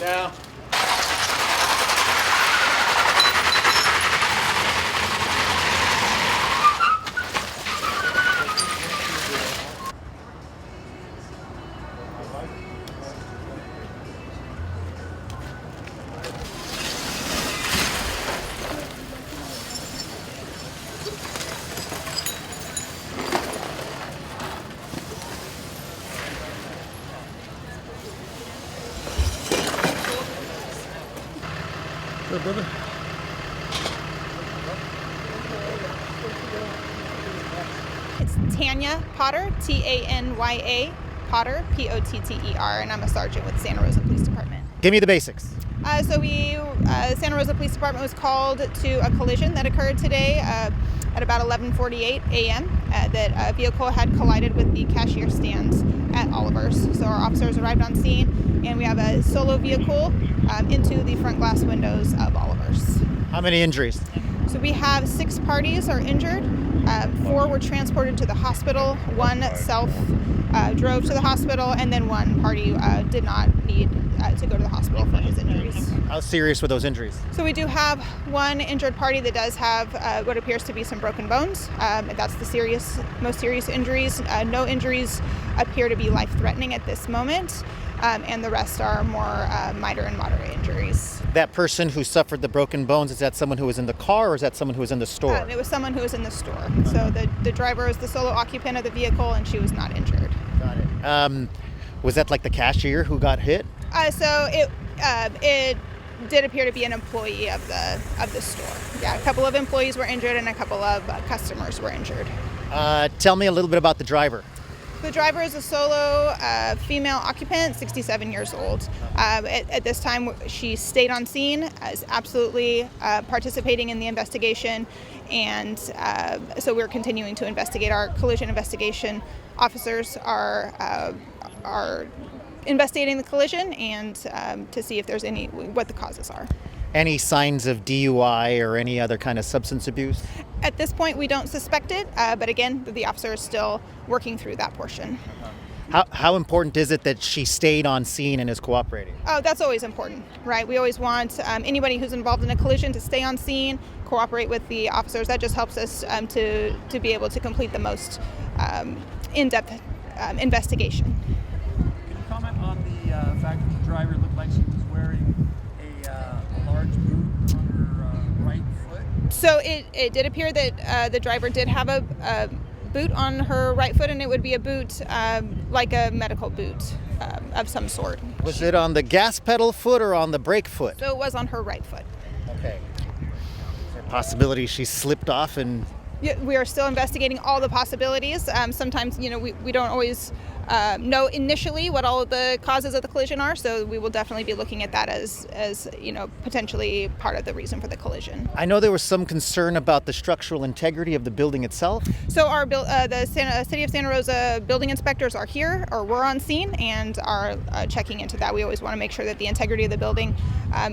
Down. Good, brother. It's Tanya Potter, Tanya Potter, Potter, and I'm a sergeant with the Santa Rosa Police Department. Give me the basics. Santa Rosa Police Department was called to a collision that occurred today at about 11:48 a.m. That a vehicle had collided with the cashier stands at Oliver's. So our officers arrived on scene, and we have a solo vehicle into the front glass windows of Oliver's. How many injuries? So we have 6 parties are injured. 4 were transported to the hospital. 1 self drove to the hospital, and then 1 party did not need to go to the hospital for his injuries. How serious were those injuries? So we do have 1 injured party that does have what appears to be some broken bones. That's the most serious injuries. No injuries appear to be life-threatening at this moment, and the rest are more minor and moderate injuries. That person who suffered the broken bones, is that someone who was in the car or is that someone who was in the store? It was someone who was in the store. So the driver was the solo occupant of the vehicle, and she was not injured. Got it. Was that like the cashier who got hit? So it did appear to be an employee of the store. Yeah, a couple of employees were injured and a couple of customers were injured. Tell me a little bit about the driver. The driver is a solo female occupant, 67 years old. At this time, she stayed on scene, is absolutely participating in the investigation, and so we're continuing to investigate. Our collision investigation officers are investigating the collision and to see if there's what the causes are. Any signs of DUI or any other kind of substance abuse? At this point, we don't suspect it, but again, the officer is still working through that portion. How important is it that she stayed on scene and is cooperating? Oh, that's always important, right? We always want anybody who's involved in a collision to stay on scene, cooperate with the officers. That just helps us to be able to complete the most in-depth investigation. Can you comment on the fact that the driver looked like she was wearing a large boot on her right foot? So it did appear that the driver did have a boot on her right foot, and it would be a boot like a medical boot of some sort. Was it on the gas pedal foot or on the brake foot? So it was on her right foot. Okay. Is there a possibility she slipped off and... Yeah, we are still investigating all the possibilities. Sometimes, we don't always know initially what all of the causes of the collision are, so we will definitely be looking at that as potentially part of the reason for the collision. I know there was some concern about the structural integrity of the building itself. So the City of Santa Rosa building inspectors are here, or were on scene, and are checking into that. We always want to make sure that the integrity of the building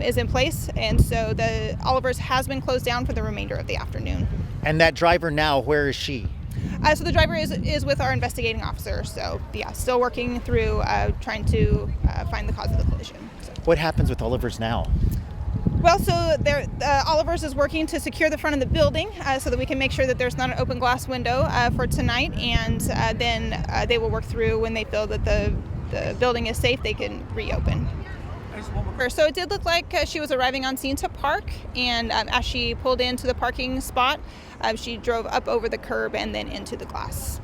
is in place, and so the Oliver's has been closed down for the remainder of the afternoon. And that driver now, where is she? So the driver is with our investigating officer. So yeah, still working through trying to find the cause of the collision. So. What happens with Oliver's now? Well, so Oliver's is working to secure the front of the building so that we can make sure that there's not an open glass window for tonight, and then they will work through when they feel that the building is safe, they can reopen. So it did look like she was arriving on scene to park, and as she pulled into the parking spot, she drove up over the curb and then into the glass.